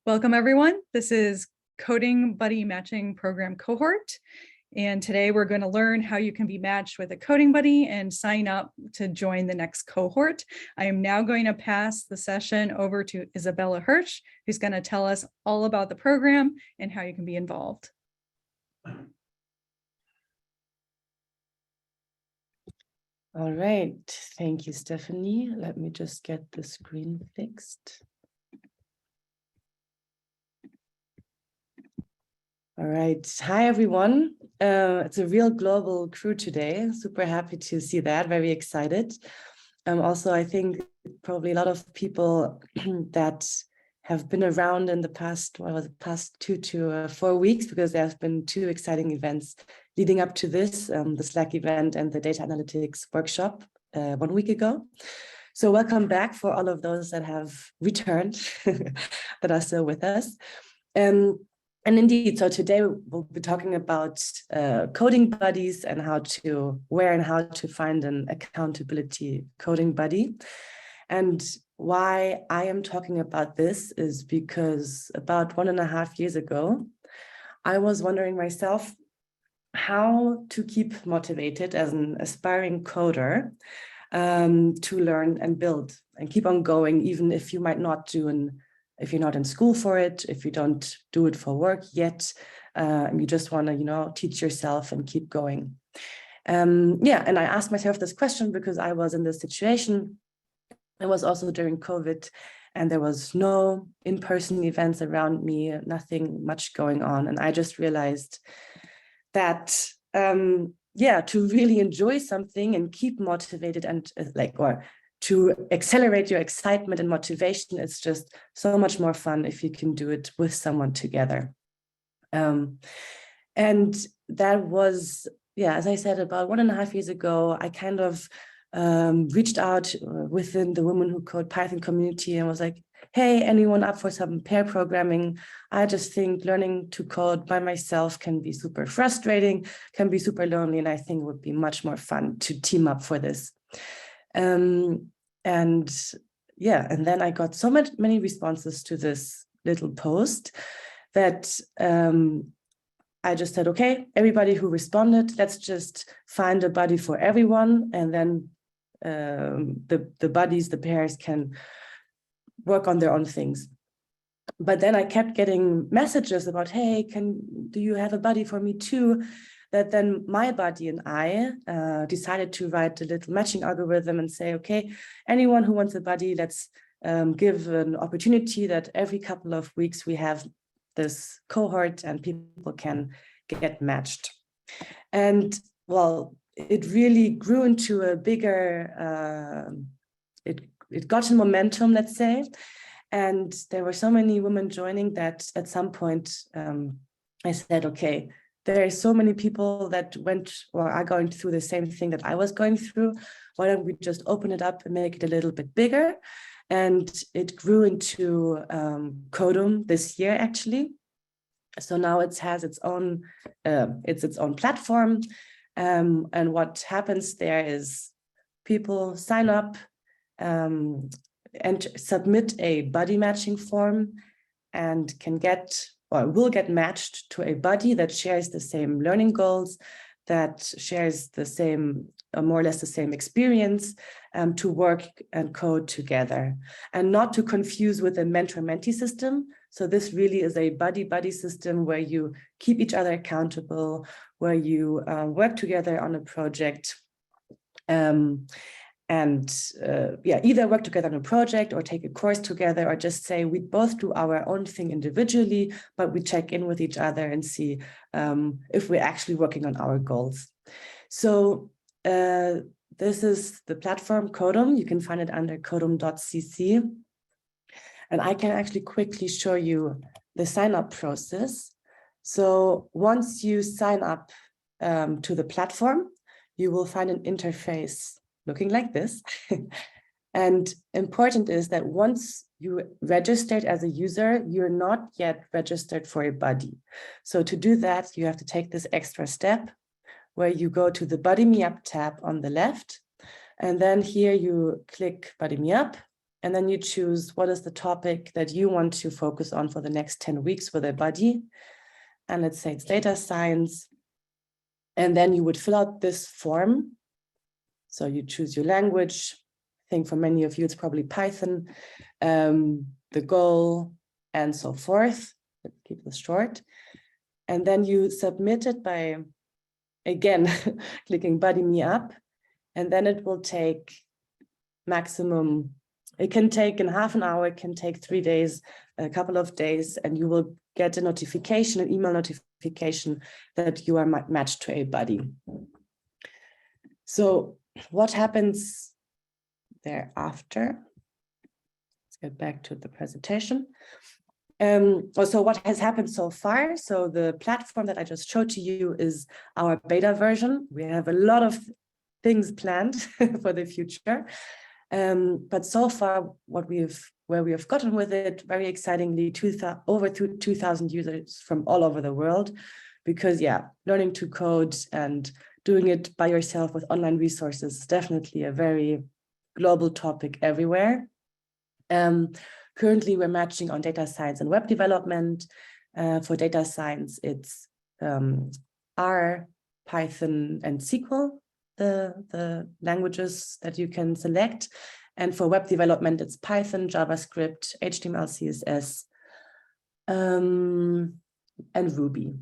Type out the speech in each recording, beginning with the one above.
Welcome, everyone. This is Coding Buddy Matching Program Cohort. And today we're going to learn how you can be matched with a coding buddy and sign up to join the next cohort. I am now going to pass the session over to Isabella Hoesch, who's going to tell us all about the program and how you can be involved. All right, thank you, Stephanie. Let me just get the screen fixed. All right, hi everyone. It's a real global crew today. Super happy to see that, very excited. Also, I think probably a lot of people that have been around in the past, past 2 to 4 weeks, because there have been 2 exciting events leading up to this, the Slack event and the data analytics workshop 1 week ago. So welcome back for all of those that have returned, that are still with us. And indeed, so today we'll be talking about coding buddies and where and how to find an accountability coding buddy. And why I am talking about this is because about 1.5 years ago, I was wondering myself how to keep motivated as an aspiring coder to learn and build and keep on going, even if you might not if you're not in school for it, if you don't do it for work yet, you just want to, teach yourself and keep going. And I asked myself this question because I was in this situation. It was also during COVID, and there was no in-person events around me, nothing much going on. And I just realized that, to really enjoy something and keep motivated and to accelerate your excitement and motivation, it's just so much more fun if you can do it with someone together. And that was, as I said, about 1.5 years ago, I kind of reached out within the Women Who Code Python community and was like, hey, anyone up for some pair programming? I just think learning to code by myself can be super frustrating, can be super lonely, and I think it would be much more fun to team up for this. And then I got so many responses to this little post that I just said, okay, everybody who responded, let's just find a buddy for everyone. And then the buddies, the pairs can work on their own things. But then I kept getting messages about, hey, do you have a buddy for me too? That then my buddy and I decided to write a little matching algorithm and say, okay, anyone who wants a buddy, let's give an opportunity that every couple of weeks we have this cohort and people can get matched. And well, it really grew into a bigger, it got in momentum, let's say. And there were so many women joining that at some point I said, okay, there are so many people that went or are going through the same thing that I was going through. Why don't we just open it up and make it a little bit bigger? And it grew into Codum this year, actually. So now it has its own, its own platform. And what happens there is people sign up and submit a buddy matching form and can get or will get matched to a buddy that shares the same learning goals, that shares the same, more or less the same experience, to work and code together, and not to confuse with a mentor-mentee system. So this really is a buddy-buddy system where you keep each other accountable, where you work together on a project, either work together on a project or take a course together, or just say we both do our own thing individually, but we check in with each other and see if we're actually working on our goals. So this is the platform Codom. You can find it under codom.cc. And I can actually quickly show you the sign-up process. So once you sign up to the platform, you will find an interface looking like this. And important is that once you registered as a user, you're not yet registered for a buddy. So to do that, you have to take this extra step where you go to the BuddyMeUp tab on the left. And then here you click BuddyMeUp. And then you choose what is the topic that you want to focus on for the next 10 weeks with a buddy. And let's say it's data science. And then you would fill out this form. So you choose your language. I think for many of you, it's probably Python, the goal, and so forth. Let's keep this short. And then you submit it by, again, clicking BuddyMeUp. And then it will take maximum, it can take in half an hour, it can take 3 days, a couple of days, and you will get a notification, an email notification that you are matched to a buddy. So what happens thereafter? Let's get back to the presentation. So what has happened so far? So the platform that I just showed to you is our beta version. We have a lot of things planned for the future. But so far, where we have gotten with it, very excitingly, over 2,000 users from all over the world, because learning to code and doing it by yourself with online resources is definitely a very global topic everywhere. Currently, we're matching on data science and web development. For data science, it's R, Python, and SQL, the languages that you can select. And for web development, it's Python, JavaScript, HTML, CSS, and Ruby.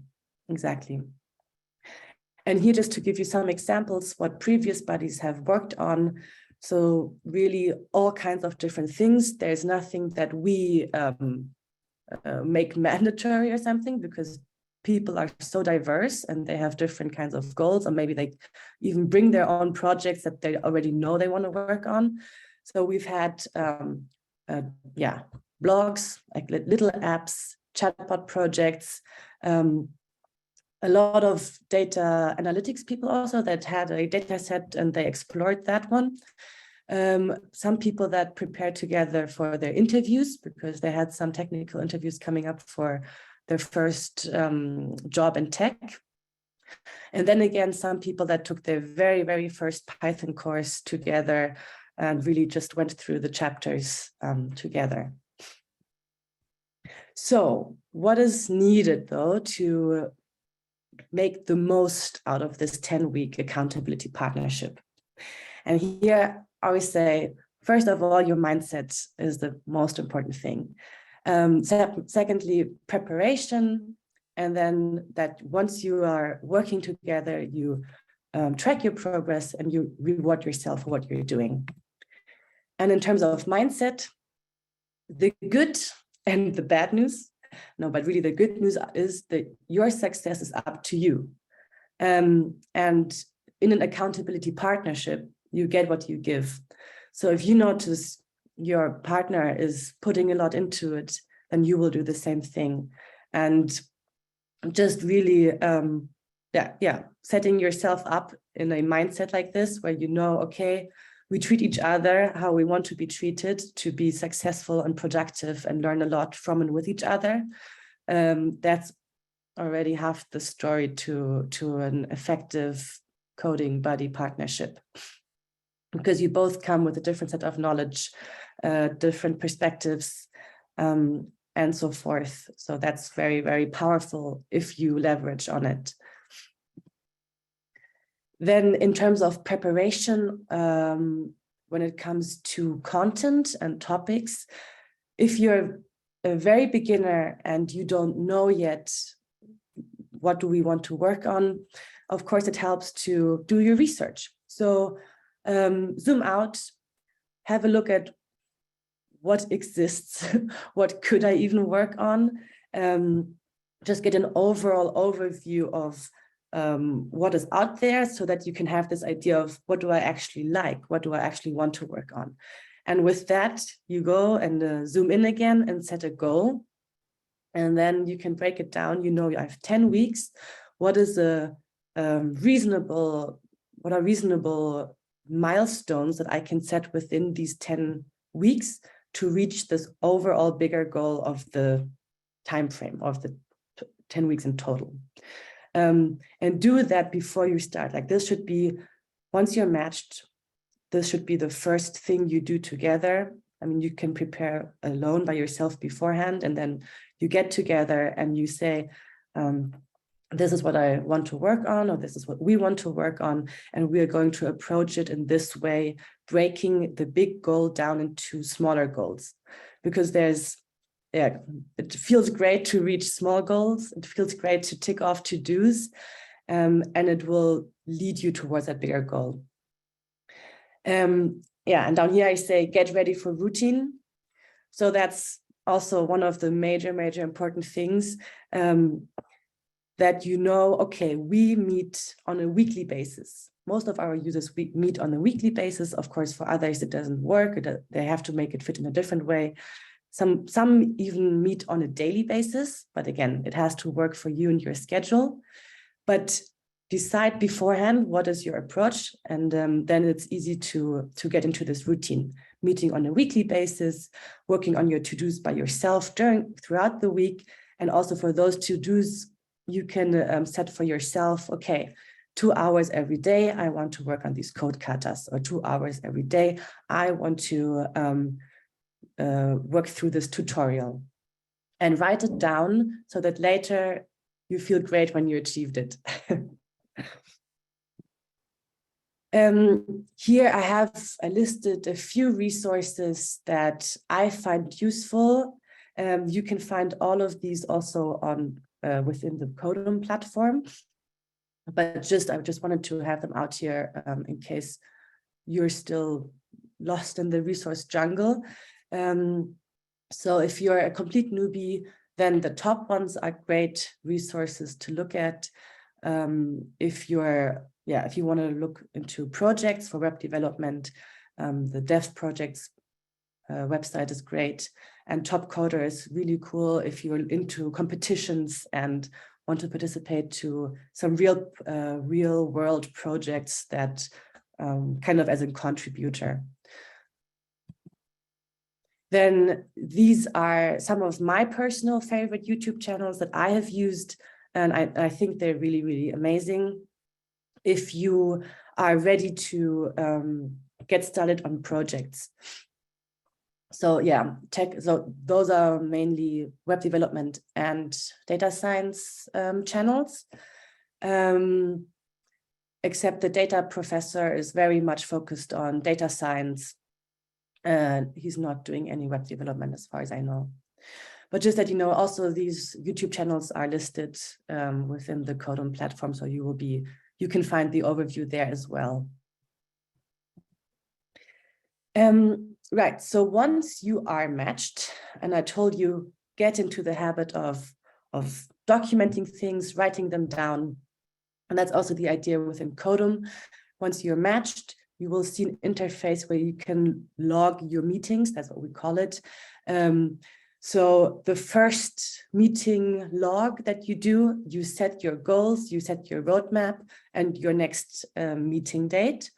Exactly. And here, just to give you some examples, what previous buddies have worked on. So really all kinds of different things. There's nothing that we make mandatory or something, because people are so diverse and they have different kinds of goals, or maybe they even bring their own projects that they already know they want to work on. So we've had, blogs, like little apps, chatbot projects, a lot of data analytics people also that had a data set and they explored that one. Some people that prepared together for their interviews because they had some technical interviews coming up for their first job in tech. And then again, some people that took their very, very first Python course together and really just went through the chapters together. So what is needed though to make the most out of this 10-week accountability partnership? And here I always say, first of all, your mindset is the most important thing. Secondly, preparation. And then that once you are working together, you track your progress and you reward yourself for what you're doing. And in terms of mindset, the good and the bad news, no, but really the good news is that your success is up to you. And in an accountability partnership, you get what you give. So if you notice your partner is putting a lot into it, then you will do the same thing. And just really, setting yourself up in a mindset like this, where you know, okay, we treat each other how we want to be treated, to be successful and productive and learn a lot from and with each other. That's already half the story to an effective coding buddy partnership, because you both come with a different set of knowledge, different perspectives, and so forth. So that's very, very powerful if you leverage on it. Then in terms of preparation, when it comes to content and topics, if you're a very beginner and you don't know yet what do we want to work on, of course it helps to do your research. So zoom out, have a look at what exists, what could I even work on, just get an overall overview of what is out there, so that you can have this idea of what do I actually like, what do I actually want to work on. And with that, you go and zoom in again and set a goal. And then you can break it down. You know, I have 10 weeks. What is what are reasonable milestones that I can set within these 10 weeks to reach this overall bigger goal of the time frame of the 10 weeks in total. And do that before you start. Like this should be, once you're matched, this should be the first thing you do together. I mean, you can prepare alone by yourself beforehand, and then you get together and you say, this is what I want to work on, or this is what we want to work on, and we are going to approach it in this way, breaking the big goal down into smaller goals. Because it feels great to reach small goals. It feels great to tick off to-dos, and it will lead you towards that bigger goal. And down here I say, get ready for routine. So that's also one of the major important things, that okay, we meet on a weekly basis. Most of our users meet on a weekly basis. Of course, for others, it doesn't work. They have to make it fit in a different way. Some even meet on a daily basis, but again, it has to work for you and your schedule. But decide beforehand what is your approach, and then it's easy to get into this routine, meeting on a weekly basis, working on your to-dos by yourself throughout the week. And also for those to-dos, you can set for yourself, okay, 2 hours every day, I want to work on these code katas, or 2 hours every day, I want to work through this tutorial, and write it down so that later you feel great when you achieved it. Here I listed a few resources that I find useful. You can find all of these also on within the Codum platform, but I just wanted to have them out here in case you're still lost in the resource jungle. So if you're a complete newbie, then the top ones are great resources to look at. If you want to look into projects for web development, the Dev Projects website is great, and Top Coder is really cool if you're into competitions and want to participate to some real world projects that kind of as a contributor. Then these are some of my personal favorite YouTube channels that I have used, and I think they're really amazing if you are ready to get started on projects. So yeah, so those are mainly web development and data science channels. Except the data professor is very much focused on data science. He's not doing any web development as far as I know. But just that, also these YouTube channels are listed within the Codum platform, so you can find the overview there as well. Right, so once you are matched, and I told you, get into the habit of documenting things, writing them down. And that's also the idea within Codum. Once you're matched, you will see an interface where you can log your meetings. That's what we call it. So the first meeting log that you do, you set your goals, you set your roadmap and your next meeting date.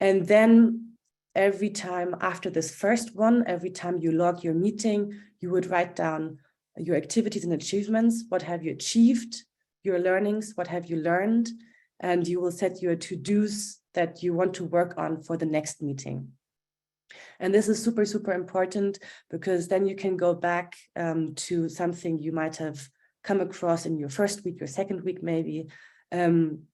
And then every time after this first one, every time you log your meeting, you would write down your activities and achievements. What have you achieved? Your learnings, what have you learned? And you will set your to-dos that you want to work on for the next meeting. And this is super important, because then you can go back to something you might have come across in your first week, your second week maybe, and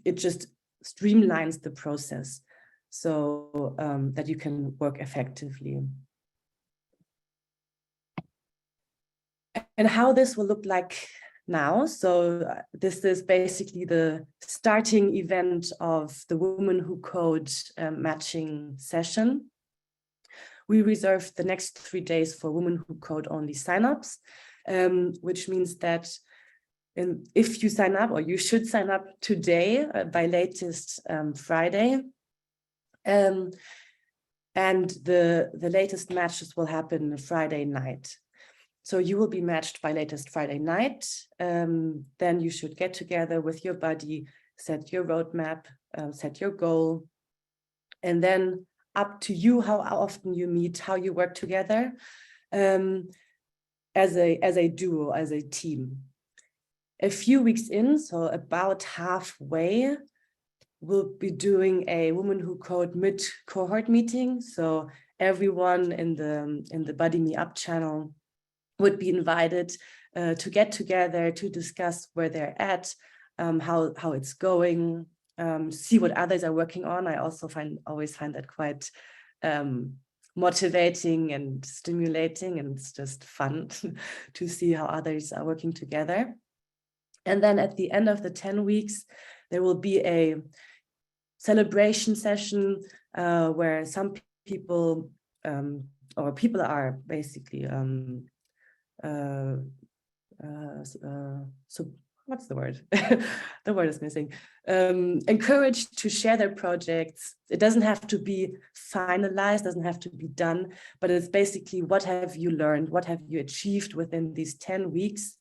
it just streamlines the process so that you can work effectively. And how this will look like now. So this is basically the starting event of the Women Who Code matching session. We reserved the next 3 days for Women Who Code only signups, which means that if you sign up, or you should sign up today by latest Friday, and the latest matches will happen Friday night. So you will be matched by latest Friday night. Then you should get together with your buddy, set your roadmap, set your goal, and then up to you how often you meet, how you work together as a duo, as a team. A few weeks in, so about halfway, will be doing a Women Who Code cohort meeting. So everyone in the BuddyMeUp channel would be invited to get together to discuss where they're at, how it's going, see what others are working on. I also always find that quite motivating and stimulating, and it's just fun to see how others are working together. And then at the end of the 10 weeks, there will be a celebration session where some people or people are basically so what's the word? The word is missing. Encouraged to share their projects. It doesn't have to be finalized, doesn't have to be done, but it's basically, what have you learned? What have you achieved within these 10 weeks?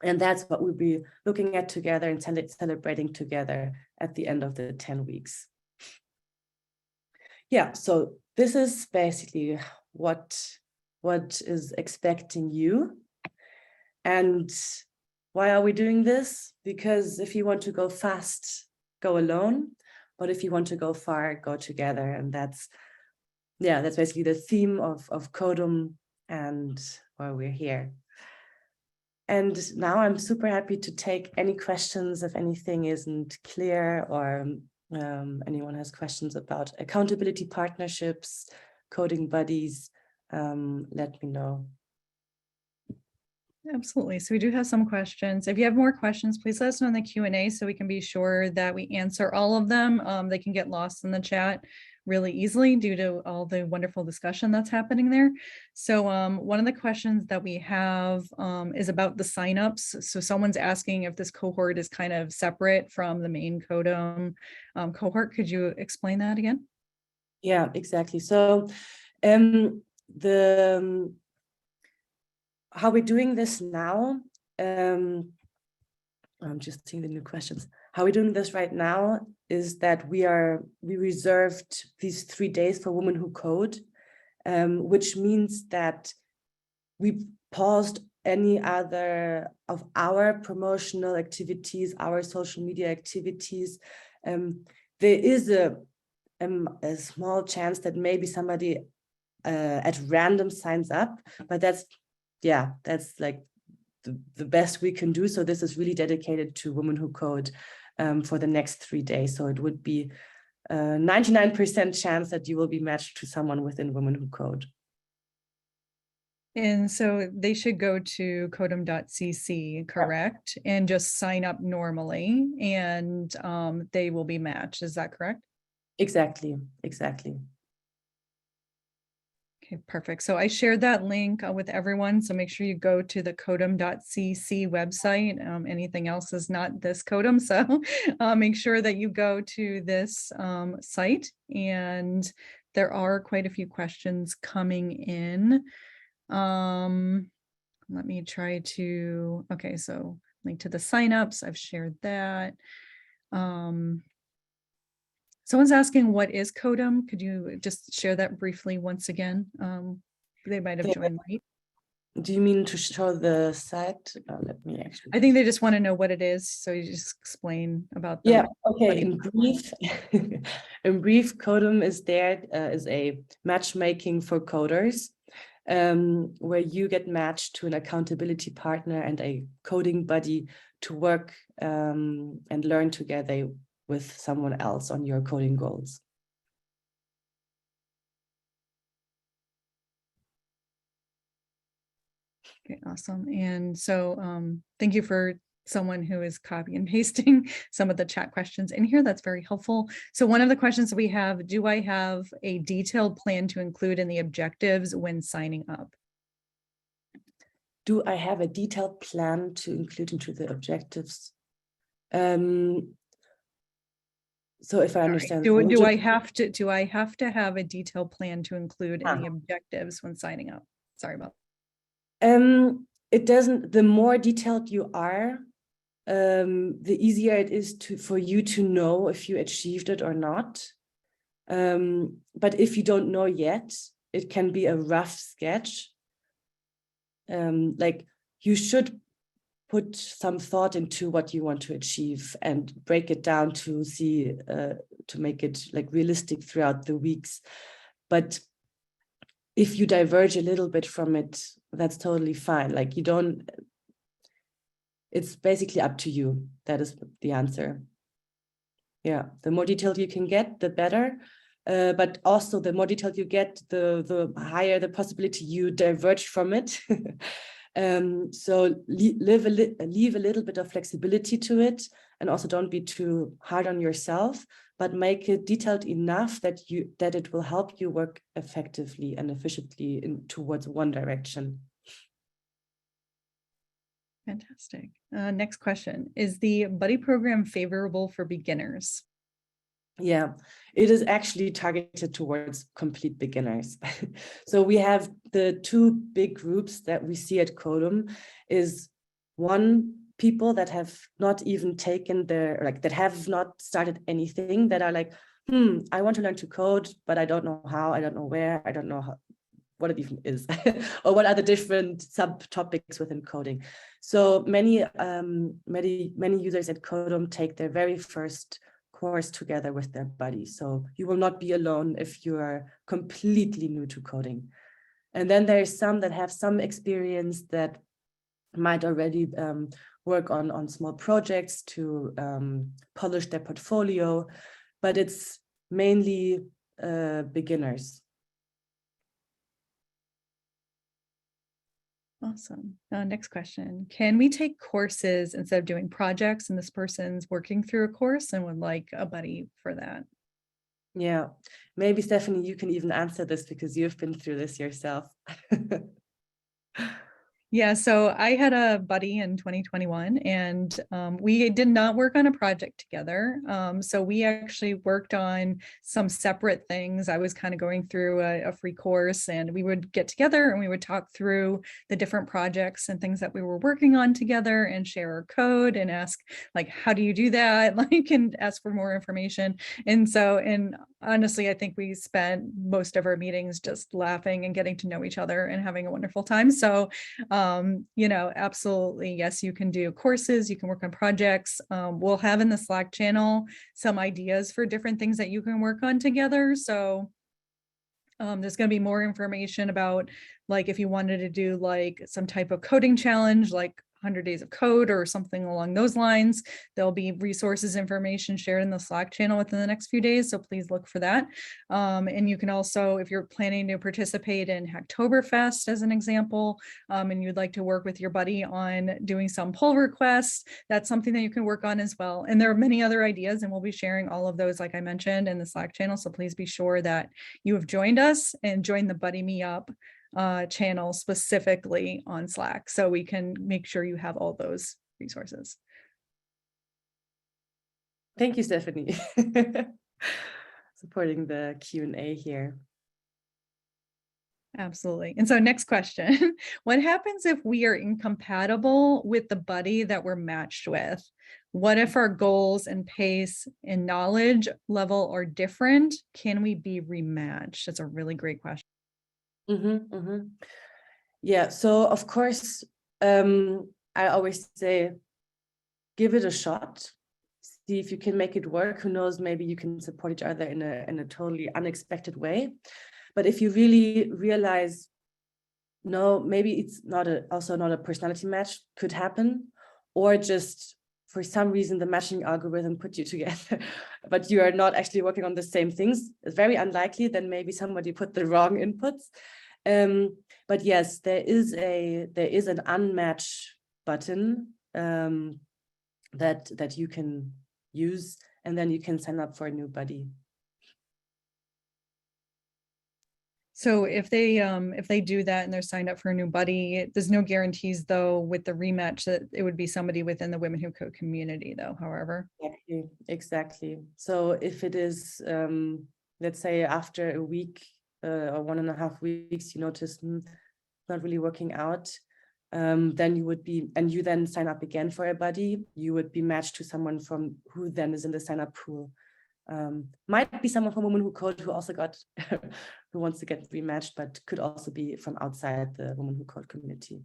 And that's what we'll be looking at together and celebrating together at the end of the 10 weeks. Yeah, so this is basically what is expecting you. And why are we doing this? Because if you want to go fast, go alone. But if you want to go far, go together. And that's basically the theme of Codum and why we're here. And now I'm super happy to take any questions if anything isn't clear, or anyone has questions about accountability partnerships, coding buddies, let me know. Absolutely. So we do have some questions. If you have more questions, please let us know in the Q&A so we can be sure that we answer all of them. They can get lost in the chat really easily due to all the wonderful discussion that's happening there. So one of the questions that we have is about the signups. So someone's asking if this cohort is kind of separate from the main Codom cohort. Could you explain that again? Yeah, exactly. So how we're doing this now, I'm just seeing the new questions. How we're doing this right now is that we reserved these 3 days for Women Who Code, which means that we paused any other of our promotional activities, our social media activities. There is a small chance that maybe somebody at random signs up, but that's like the best we can do. So this is really dedicated to Women Who Code for the next 3 days. So it would be 99% chance that you will be matched to someone within Women Who Code. And so they should go to codem.cc, correct? Yeah. And just sign up normally, and they will be matched. Is that correct? Exactly. Okay, perfect. So I shared that link with everyone. So make sure you go to the codem.cc website. Anything else is not this Codem. So make sure that you go to this site. And there are quite a few questions coming in. Let me try to, okay, so link to the signups. I've shared that. Someone's asking, what is Codum? Could you just share that briefly once again? They might have joined late. Do you mean to show the site? Let me actually. I think they just want to know what it is. So you just explain about the. Yeah, okay, in brief, Codum is a matchmaking for coders, where you get matched to an accountability partner and a coding buddy to work and learn together with someone else on your coding goals. Okay, awesome. And so thank you for someone who is copy and pasting some of the chat questions in here. That's very helpful. So one of the questions we have, do I have a detailed plan to include in the objectives when signing up? Do I have a detailed plan to include into the objectives? So if I understand, do I have to have a detailed plan to include in the objectives when signing up? Sorry about that. It doesn't. The more detailed you are, the easier it is for you to know if you achieved it or not. But if you don't know yet, it can be a rough sketch. Like you should put some thought into what you want to achieve and break it down to see, to make it like realistic throughout the weeks. But if you diverge a little bit from it, that's totally fine. Like you don't, it's basically up to you. That is the answer. Yeah, the more detailed you can get, the better. But also the more detailed you get, the higher the possibility you diverge from it. So leave a little bit of flexibility to it, and also don't be too hard on yourself, but make it detailed enough that it will help you work effectively and efficiently towards one direction. Fantastic. Next question. Is the buddy program favorable for beginners? Yeah, it is actually targeted towards complete beginners. So we have the two big groups that we see at Codum is one, people that have not even taken that have not started anything, that are like, I want to learn to code, but I don't know how, I don't know where, I don't know what it even is, or what are the different subtopics within coding. So many users at Codum take their very first course together with their buddy. So you will not be alone if you are completely new to coding. And then there's some that have some experience that might already work on small projects to polish their portfolio, but it's mainly beginners. Awesome. Next question. Can we take courses instead of doing projects, and this person's working through a course and would like a buddy for that? Yeah, maybe Stephanie, you can even answer this because you've been through this yourself. Yeah, so I had a buddy in 2021, and we did not work on a project together. So we actually worked on some separate things. I was kind of going through a free course, and we would get together and we would talk through the different projects and things that we were working on together and share our code and ask, like, how do you do that? Like, and ask for more information. And honestly, I think we spent most of our meetings just laughing and getting to know each other and having a wonderful time. So absolutely, yes, you can do courses, you can work on projects. We'll have in the Slack channel some ideas for different things that you can work on together. So there's going to be more information about, like, if you wanted to do like some type of coding challenge, like 100 days of code or something along those lines. There'll be resources, information shared in the Slack channel within the next few days. So please look for that. And you can also, if you're planning to participate in Hacktoberfest as an example, and you'd like to work with your buddy on doing some pull requests, that's something that you can work on as well. And there are many other ideas, and we'll be sharing all of those, like I mentioned, in the Slack channel. So please be sure that you have joined us and joined the BuddyMeUp channel specifically on Slack, so we can make sure you have all those resources. Thank you, Stephanie. Supporting the Q&A here. Absolutely. And so next question, what happens if we are incompatible with the buddy that we're matched with? What if our goals and pace and knowledge level are different? Can we be rematched? That's a really great question. Yeah, so of course, I always say, give it a shot. See if you can make it work. Who knows, maybe you can support each other in a totally unexpected way. But if you really realize, no, maybe it's also not a personality match, could happen, or just for some reason the matching algorithm put you together, but you are not actually working on the same things. It's very unlikely. Then maybe somebody put the wrong inputs. But yes, there is an unmatch button that you can use, and then you can sign up for a new buddy. So if they do that and they're signed up for a new buddy, there's no guarantees though with the rematch that it would be somebody within the Women Who Code community though, however. Exactly. So if it is, let's say after a week or 1.5 weeks, you notice not really working out, then you would be, and you then sign up again for a buddy, you would be matched to someone from who then is in the sign up pool. Might be someone from Women Who Code who also got who wants to get rematched, but could also be from outside the Women Who Code community.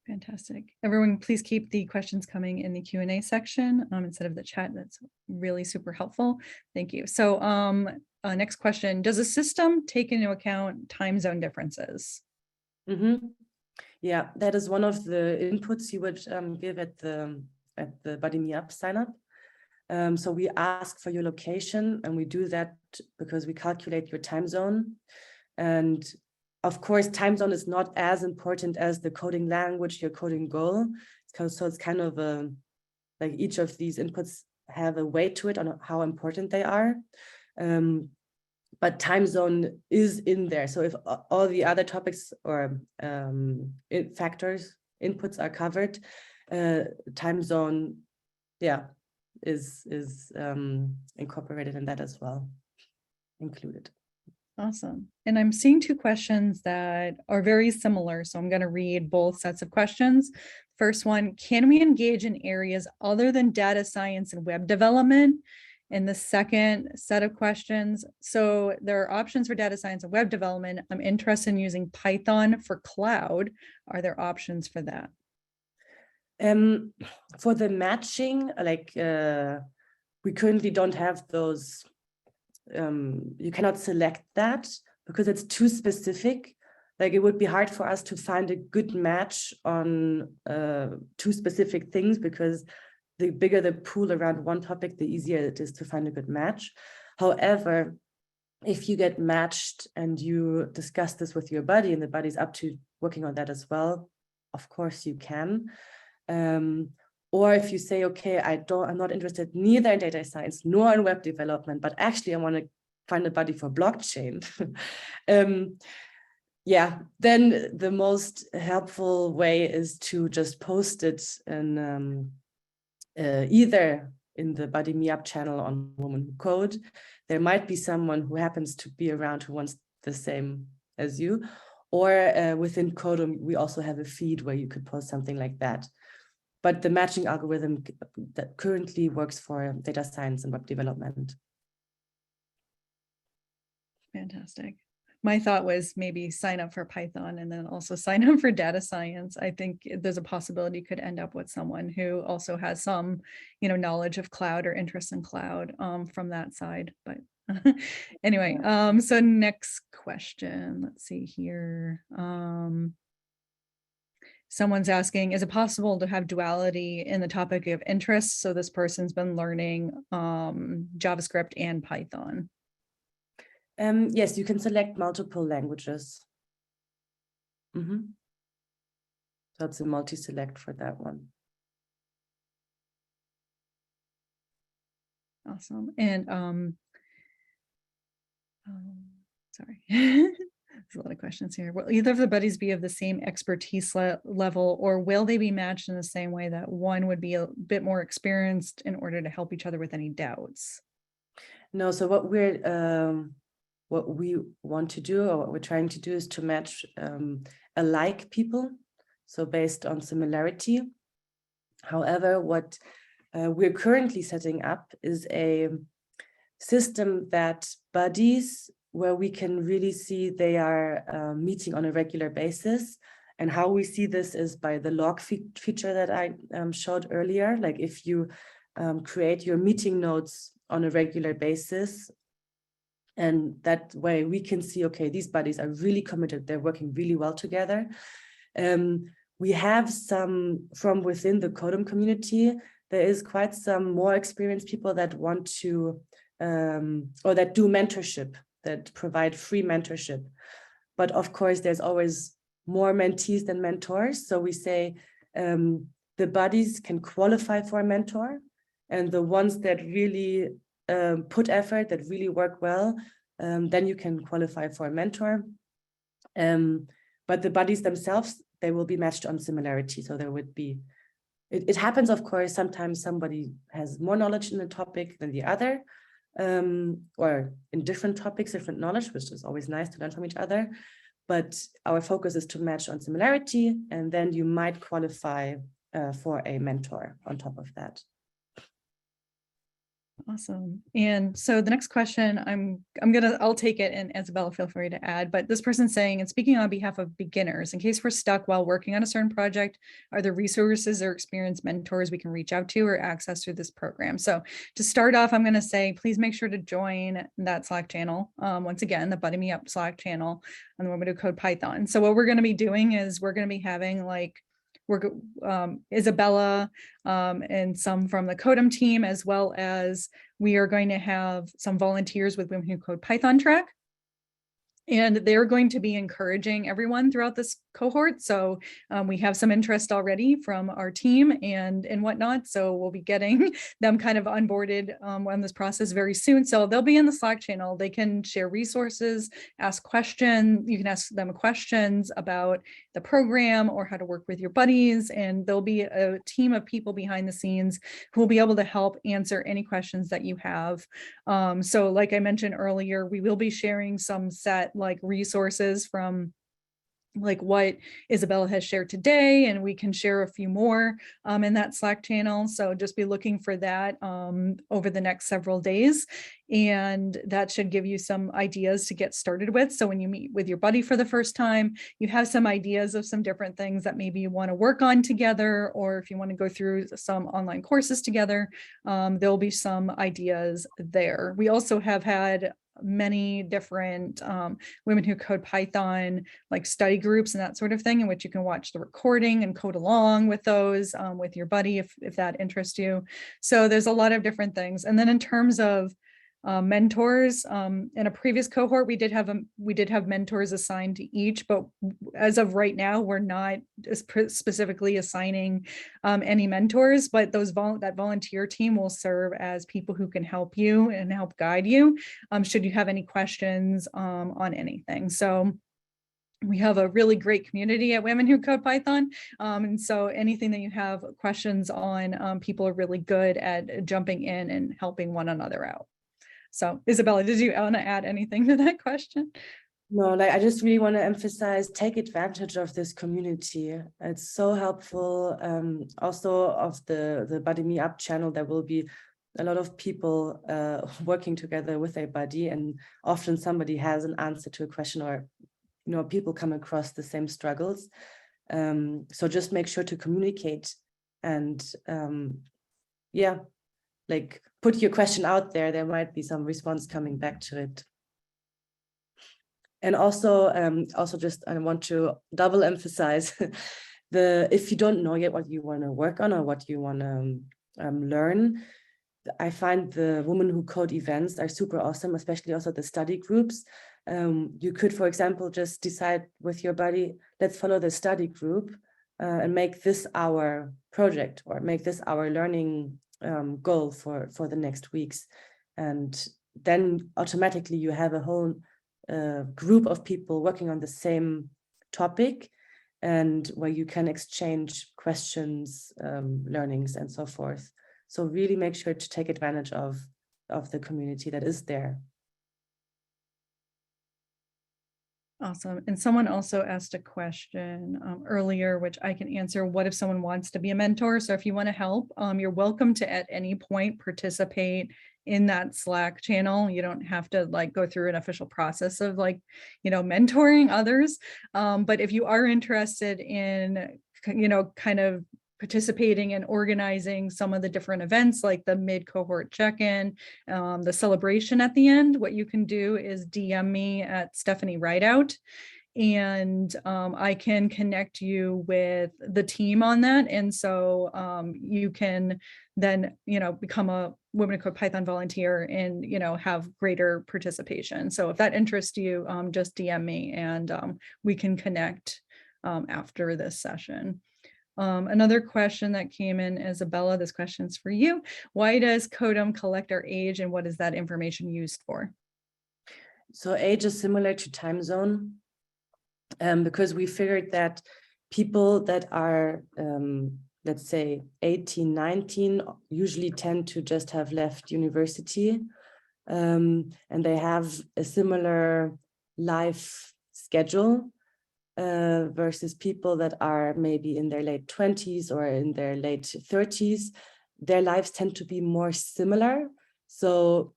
Fantastic. Everyone, please keep the questions coming in the Q&A section instead of the chat. That's really super helpful. Thank you. So next question, does a system take into account time zone differences? Mm-hmm. Yeah, that is one of the inputs you would give at the BuddyMeUp sign up. So we ask for your location, and we do that because we calculate your time zone. And of course, time zone is not as important as the coding language, your coding goal. So it's kind of like each of these inputs have a weight to it on how important they are. But time zone is in there. So if all the other topics or factors, inputs are covered, time zone, yeah, is incorporated in that as well, included. Awesome. And I'm seeing two questions that are very similar. So I'm going to read both sets of questions. First one, can we engage in areas other than data science and web development? And the second set of questions, so there are options for data science and web development. I'm interested in using Python for cloud. Are there options for that? For the matching, like we currently don't have those. You cannot select that because it's too specific. Like it would be hard for us to find a good match on two specific things, because the bigger the pool around one topic, the easier it is to find a good match. However, if you get matched and you discuss this with your buddy and the buddy's up to working on that as well, of course you can. Or if you say, okay, I'm not interested neither in data science nor in web development, but actually I want to find a buddy for blockchain. Yeah, then the most helpful way is to just post it in either in the BuddyMeUp channel on Women Who Code. There might be someone who happens to be around who wants the same as you, or within Codum, we also have a feed where you could post something like that. But the matching algorithm that currently works for data science and web development. Fantastic. My thought was maybe sign up for Python and then also sign up for data science. I think there's a possibility you could end up with someone who also has some, knowledge of cloud or interest in cloud from that side. But anyway, so next question. Let's see here. Someone's asking, is it possible to have duality in the topic of interest? So this person's been learning JavaScript and Python. Yes, you can select multiple languages. So it's a multi-select for that one. Awesome. And sorry. There's a lot of questions here. Will either of the buddies be of the same expertise level, or will they be matched in the same way that one would be a bit more experienced in order to help each other with any doubts? No, so what we want to do, or what we're trying to do, is to match alike people, so based on similarity. However, what we're currently setting up is a system that buddies, where we can really see they are meeting on a regular basis. And how we see this is by the log feature that I showed earlier. Like if you create your meeting notes on a regular basis, and that way we can see, okay, these buddies are really committed. They're working really well together. We have some from within the Codom community. There is quite some more experienced people that want to, or that do mentorship, that provide free mentorship. But of course, there's always more mentees than mentors. So we say the buddies can qualify for a mentor, and the ones that really put effort, that really work well, then you can qualify for a mentor. But the buddies themselves, they will be matched on similarity. So there would be, it happens, of course, sometimes somebody has more knowledge in the topic than the other, or in different topics, different knowledge, which is always nice to learn from each other. But our focus is to match on similarity, and then you might qualify for a mentor on top of that. Awesome. And so the next question, I'll take it, and Isabella, feel free to add, but this person's saying, and speaking on behalf of beginners, in case we're stuck while working on a certain project, are there resources or experienced mentors we can reach out to or access through this program? So to start off, I'm going to say, please make sure to join that Slack channel. Once again, the BuddyMeUp Slack channel on the WWCode Python. So what we're going to be doing is we're going to be having Isabella and some from the Codum team, as well as we are going to have some volunteers with Women Who Code Python track. And they're going to be encouraging everyone throughout this cohort. So we have some interest already from our team and whatnot. So we'll be getting them kind of onboarded on this process very soon. So they'll be in the Slack channel. They can share resources, ask questions. You can ask them questions about the program or how to work with your buddies. And there'll be a team of people behind the scenes who will be able to help answer any questions that you have. So like I mentioned earlier, we will be sharing some set resources from what Isabella has shared today, and we can share a few more in that Slack channel. So just be looking for that over the next several days. And that should give you some ideas to get started with. So when you meet with your buddy for the first time, you have some ideas of some different things that maybe you want to work on together, or if you want to go through some online courses together, there'll be some ideas there. We also have had many different Women Who Code Python study groups and that sort of thing, in which you can watch the recording and code along with those with your buddy if that interests you. So there's a lot of different things. And then in terms of mentors, in a previous cohort, we did have mentors assigned to each, but as of right now, we're not specifically assigning any mentors, but that volunteer team will serve as people who can help you and help guide you should you have any questions on anything. So we have a really great community at Women Who Code Python. And so anything that you have questions on, people are really good at jumping in and helping one another out. So Isabella, did you want to add anything to that question? No, I just really want to emphasize, take advantage of this community. It's so helpful. Also of the BuddyMeUp channel, there will be a lot of people working together with a buddy, and often somebody has an answer to a question, or people come across the same struggles. So just make sure to communicate and put your question out there. There might be some response coming back to it. And also just I want to double emphasize if you don't know yet what you want to work on or what you want to learn, I find the Women Who Code events are super awesome, especially also the study groups. You could, for example, just decide with your buddy, let's follow the study group and make this our project, or make this our learning goal for the next weeks. And then automatically you have a whole group of people working on the same topic, and where you can exchange questions, learnings, and so forth. So really make sure to take advantage of the community that is there. Awesome. And someone also asked a question earlier, which I can answer. What if someone wants to be a mentor? So if you want to help, you're welcome to at any point participate in that Slack channel. You don't have to go through an official process of mentoring others. But if you are interested in, kind of participating and organizing some of the different events, like the mid-cohort check-in, the celebration at the end, what you can do is DM me at Stephanie Rideout, and I can connect you with the team on that. And so you can then, become a Women Who Code Python volunteer and, have greater participation. So if that interests you, just DM me and we can connect after this session. Another question that came in, Isabella, this question's for you. Why does Codum collect our age, and what is that information used for? So age is similar to time zone, because we figured that people that are, let's say 18, 19, usually tend to just have left university, and they have a similar life schedule. Versus people that are maybe in their late 20s or in their late 30s, their lives tend to be more similar. So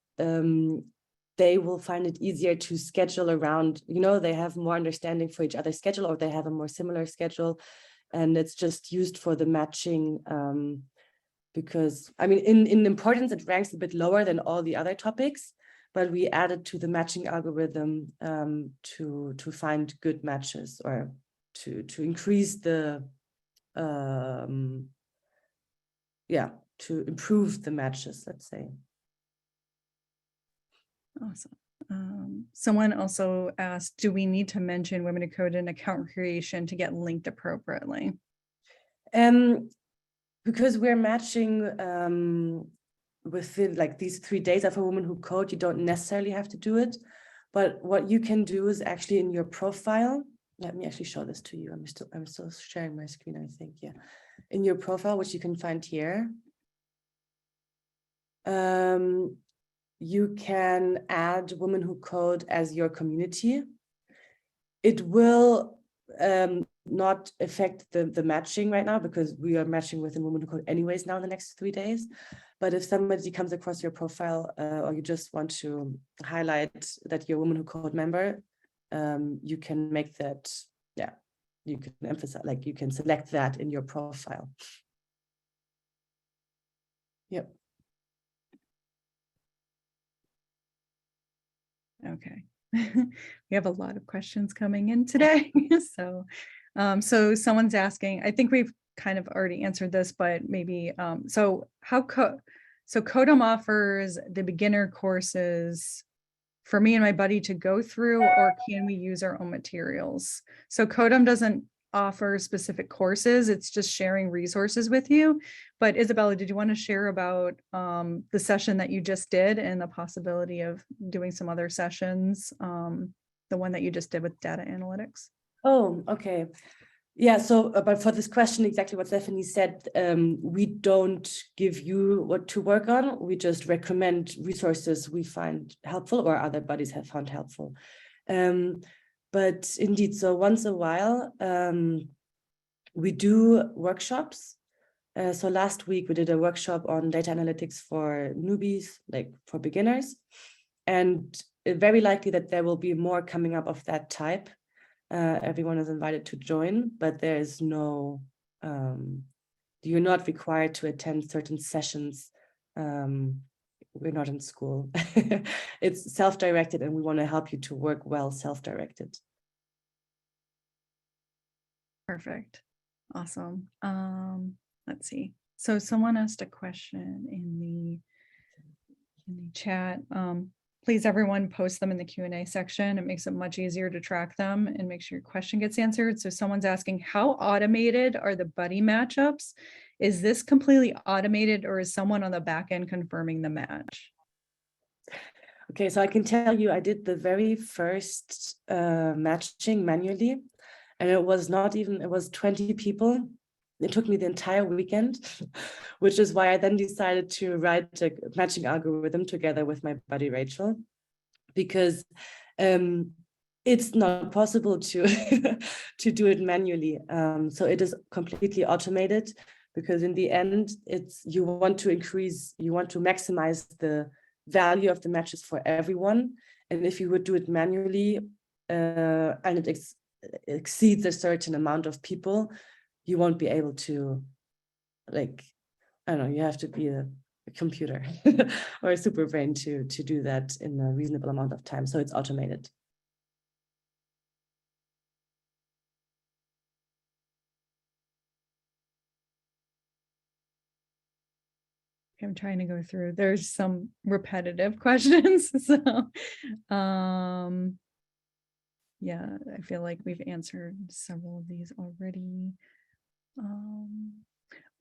they will find it easier to schedule around, they have more understanding for each other's schedule, or they have a more similar schedule. And it's just used for the matching, because, I mean, in importance, it ranks a bit lower than all the other topics, but we added to the matching algorithm to find good matches, or to increase the, to improve the matches, let's say. Awesome. Someone also asked, do we need to mention Women Who Code in account creation to get linked appropriately? Because we're matching within like these 3 days of a Woman Who Code, you don't necessarily have to do it. But what you can do is actually in your profile. Let me actually show this to you. I'm still sharing my screen, I think. Yeah, in your profile, which you can find here. You can add Women Who Code as your community. It will not affect the matching right now, because we are matching with Women Who Code anyways now in the next 3 days. But if somebody comes across your profile, or you just want to highlight that you're a Women Who Code member, you can make that, you can emphasize, like you can select that in your profile. Yep. Okay. We have a lot of questions coming in today. So someone's asking, I think we've kind of already answered this, but maybe, so Codom offers the beginner courses for me and my buddy to go through, or can we use our own materials? So Codom doesn't offer specific courses, it's just sharing resources with you. But Isabella, did you want to share about the session that you just did and the possibility of doing some other sessions, the one that you just did with data analytics? Oh, okay. Yeah, so but for this question, exactly what Stephanie said, we don't give you what to work on. We just recommend resources we find helpful or other buddies have found helpful. But indeed, so once a while, we do workshops. So last week we did a workshop on data analytics for newbies, like for beginners. And very likely that there will be more coming up of that type. Everyone is invited to join, but there is no, you're not required to attend certain sessions. We're not in school. It's self-directed, and we want to help you to work well self-directed. Perfect. Awesome. Let's see. So someone asked a question in the chat. Please, everyone, post them in the Q&A section. It makes it much easier to track them and make sure your question gets answered. So someone's asking, how automated are the buddy matchups? Is this completely automated, or is someone on the back end confirming the match? Okay, so I can tell you I did the very first matching manually, and it was not even, it was 20 people. It took me the entire weekend, which is why I then decided to write a matching algorithm together with my buddy Rachel, because it's not possible to to do it manually. So it is completely automated, because in the end, it's you want to maximize the value of the matches for everyone. And if you would do it manually, and it exceeds a certain amount of people, you won't be able to, like, I don't know, you have to be a computer or a super brain to do that in a reasonable amount of time. So it's automated. I'm trying to go through. There's some repetitive questions. So yeah, I feel like we've answered several of these already.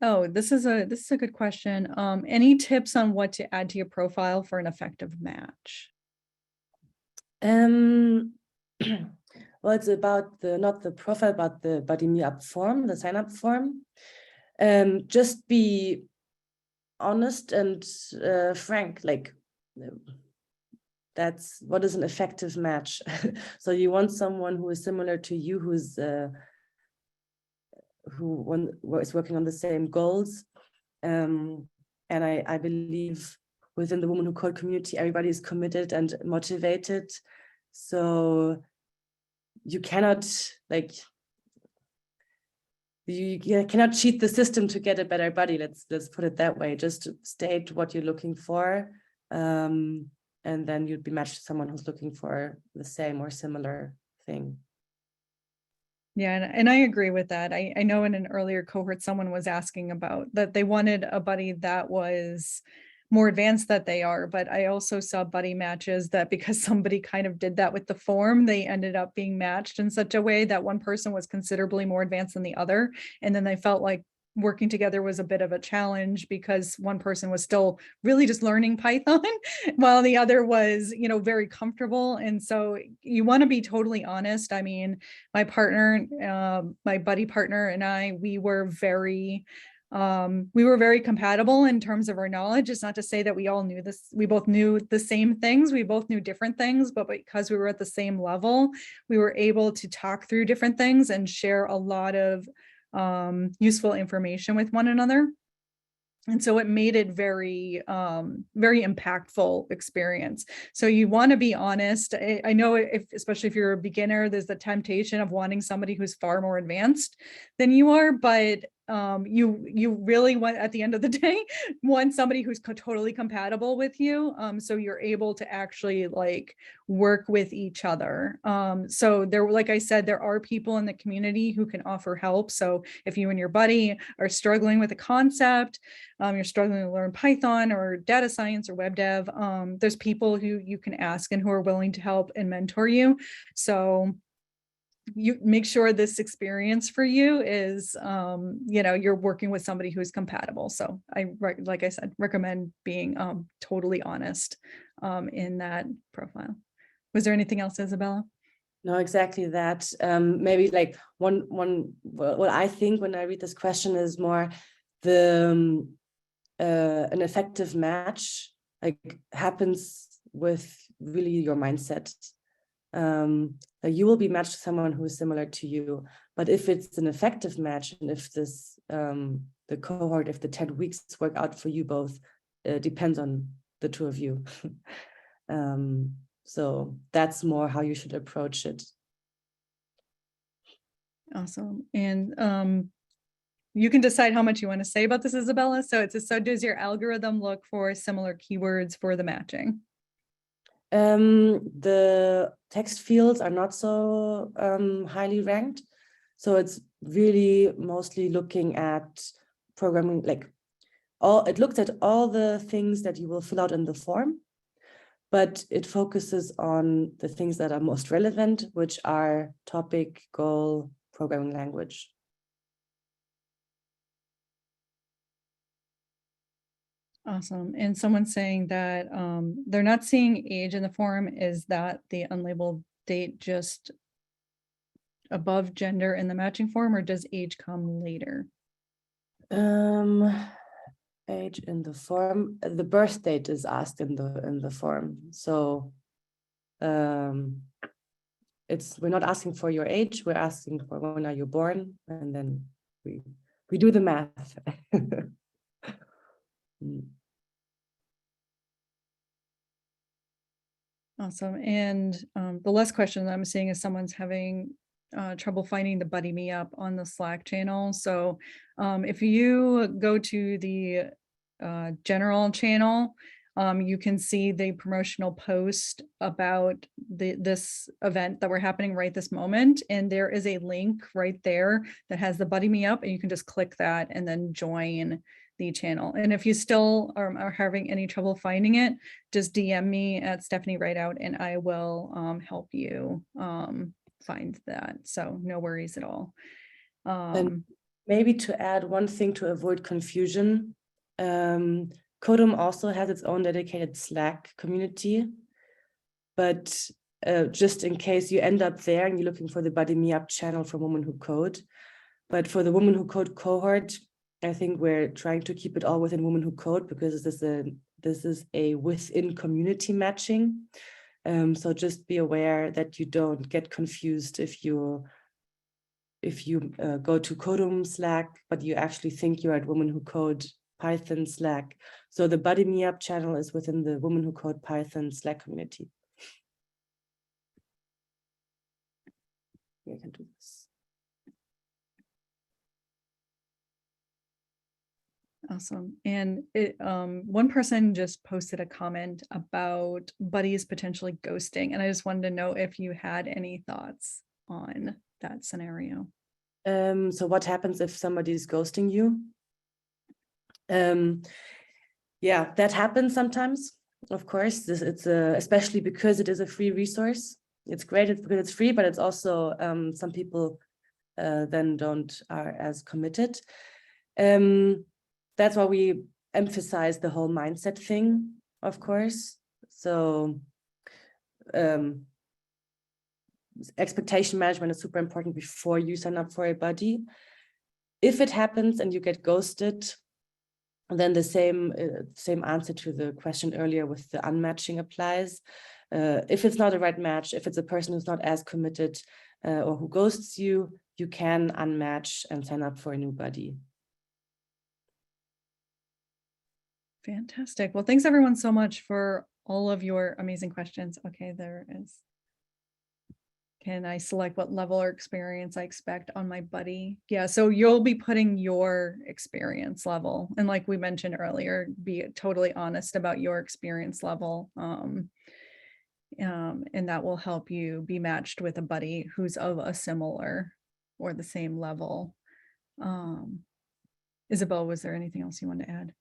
Oh, this is a good question. Any tips on what to add to your profile for an effective match? Well, it's about not the profile, but the BuddyMeUp form, the sign-up form. Just be honest and frank, like that's what is an effective match. So you want someone who is similar to you, who is working on the same goals. And I believe within the Women Who Code community, everybody is committed and motivated. So you cannot you cannot cheat the system to get a better buddy. Let's put it that way. Just state what you're looking for, and then you'd be matched to someone who's looking for the same or similar thing. Yeah, and I agree with that. I know in an earlier cohort, someone was asking about that they wanted a buddy that was more advanced that they are, but I also saw buddy matches that because somebody kind of did that with the form, they ended up being matched in such a way that one person was considerably more advanced than the other. And then they felt like working together was a bit of a challenge because one person was still really just learning Python while the other was, very comfortable. And so you want to be totally honest. I mean, my partner, my buddy partner and I, we were very compatible in terms of our knowledge. It's not to say that we all knew this. We both knew the same things. We both knew different things, but because we were at the same level, we were able to talk through different things and share a lot of useful information with one another. And so it made it very impactful experience. So you want to be honest. I know especially if you're a beginner, there's the temptation of wanting somebody who's far more advanced than you are, but you really want, at the end of the day, want somebody who's totally compatible with you. So you're able to actually work with each other. So there, like I said, there are people in the community who can offer help. So if you and your buddy are struggling with a concept, you're struggling to learn Python or data science or web dev, there's people who you can ask and who are willing to help and mentor you. So you make sure this experience for you is, you're working with somebody who's compatible. So like I said, recommend being totally honest in that profile. Was there anything else, Isabella? No, exactly that. Maybe what I think when I read this question is more an effective match happens with really your mindset. You will be matched to someone who is similar to you, but if it's an effective match, and if this the cohort, if the 10 weeks work out for you both, depends on the two of you. So that's more how you should approach it. Awesome. And you can decide how much you want to say about this, Isabella. So it says, so does your algorithm look for similar keywords for the matching? The text fields are not so highly ranked. So it's really mostly looking at programming, it looks at all the things that you will fill out in the form, but it focuses on the things that are most relevant, which are topic, goal, programming language. Awesome. And someone's saying that they're not seeing age in the form. Is that the unlabeled date just above gender in the matching form, or does age come later? Age in the form, the birth date is asked in the form. So we're not asking for your age, we're asking for when are you born, and then we do the math. Awesome. And the last question that I'm seeing is someone's having trouble finding the BuddyMeUp on the Slack channel. So if you go to the general channel, you can see the promotional post about this event that we're happening right this moment. And there is a link right there that has the BuddyMeUp, and you can just click that and then join the channel. And if you still are having any trouble finding it, just DM me at Stephanie Rideout and I will help you find that. So no worries at all. And maybe to add one thing to avoid confusion, Codum also has its own dedicated Slack community, but just in case you end up there and you're looking for the BuddyMeUp channel for Women Who Code, but for the Women Who Code cohort, I think we're trying to keep it all within Women Who Code, because this is a within community matching. So just be aware that you don't get confused if you go to Codum Slack, but you actually think you're at Women Who Code. Python Slack. So the BuddyMeUp channel is within the Women Who Code Python Slack community. I can do this. Awesome. And one person just posted a comment about buddies potentially ghosting, and I just wanted to know if you had any thoughts on that scenario. So what happens if somebody is ghosting you? Yeah, that happens sometimes. Of course, it's especially because it is a free resource. It's great because it's free, but it's also some people then are as committed. That's why we emphasize the whole mindset thing, of course. So expectation management is super important before you sign up for a buddy. If it happens and you get ghosted, then the same answer to the question earlier with the unmatching applies. If it's not a right match, if it's a person who's not as committed or who ghosts you, you can unmatch and sign up for a new buddy. Fantastic. Well, thanks everyone so much for all of your amazing questions. Okay, there is. Can I select what level or experience I expect on my buddy? Yeah, so you'll be putting your experience level. And like we mentioned earlier, be totally honest about your experience level. And that will help you be matched with a buddy who's of a similar or the same level. Isabel, was there anything else you wanted to add?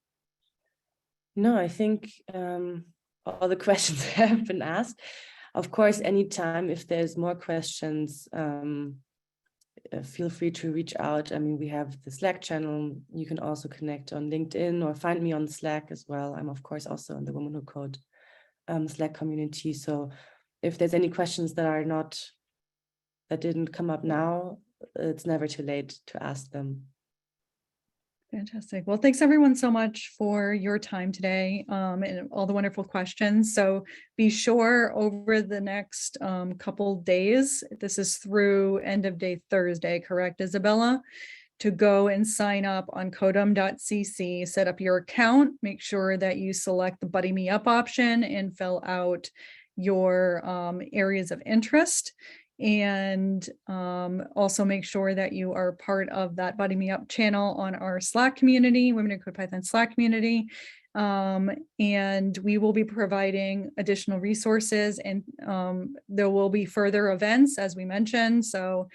No, I think all the questions have been asked. Of course, anytime if there's more questions, feel free to reach out. I mean, we have the Slack channel. You can also connect on LinkedIn or find me on Slack as well. I'm of course also in the Women Who Code Slack community. So if there's any questions that didn't come up now, it's never too late to ask them. Fantastic. Well, thanks everyone so much for your time today and all the wonderful questions. So be sure over the next couple days, this is through end of day Thursday, correct, Isabella? To go and sign up on codum.cc, set up your account, make sure that you select the BuddyMeUp option and fill out your areas of interest. And also make sure that you are part of that BuddyMeUp channel on our Slack community, Women Who Code Python Slack community. And we will be providing additional resources, and there will be further events as we mentioned. So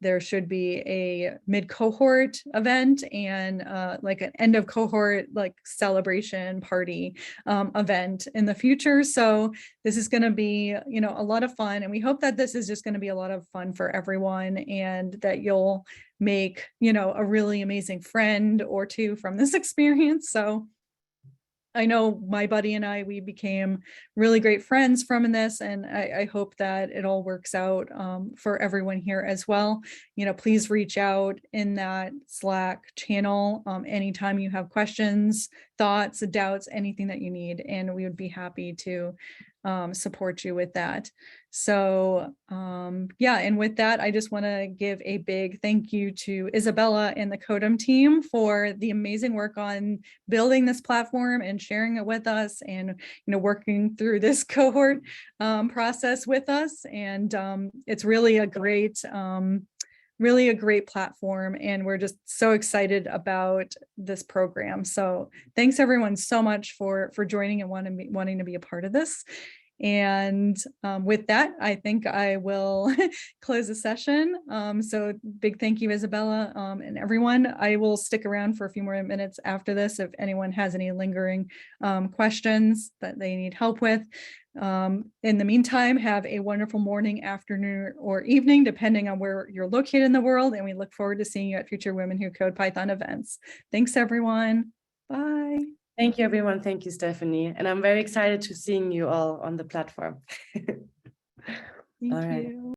there should be a mid-cohort event and like an end of cohort like celebration party event in the future. So this is going to be, you know, a lot of fun, and we hope that this is just going to be a lot of fun for everyone, and that you'll make, you know, a really amazing friend or two from this experience. So I know my buddy and I, we became really great friends from this, and I hope that it all works out for everyone here as well. You know, please reach out in that Slack channel anytime you have questions, thoughts, doubts, anything that you need, and we would be happy to support you with that. So yeah, and with that, I just want to give a big thank you to Isabella and the Codum team for the amazing work on building this platform and sharing it with us, and you know, working through this cohort process with us. And it's really a great platform, and we're just so excited about this program. So thanks everyone so much for joining and wanting to be a part of this. And with that, I think I will close the session. So big thank you, Isabella, and everyone. I will stick around for a few more minutes after this if anyone has any lingering questions that they need help with. In the meantime, have a wonderful morning, afternoon, or evening, depending on where you're located in the world. And we look forward to seeing you at future Women Who Code Python events. Thanks, everyone. Bye. Thank you, everyone. Thank you, Stephanie. And I'm very excited to seeing you all on the platform. Thank you.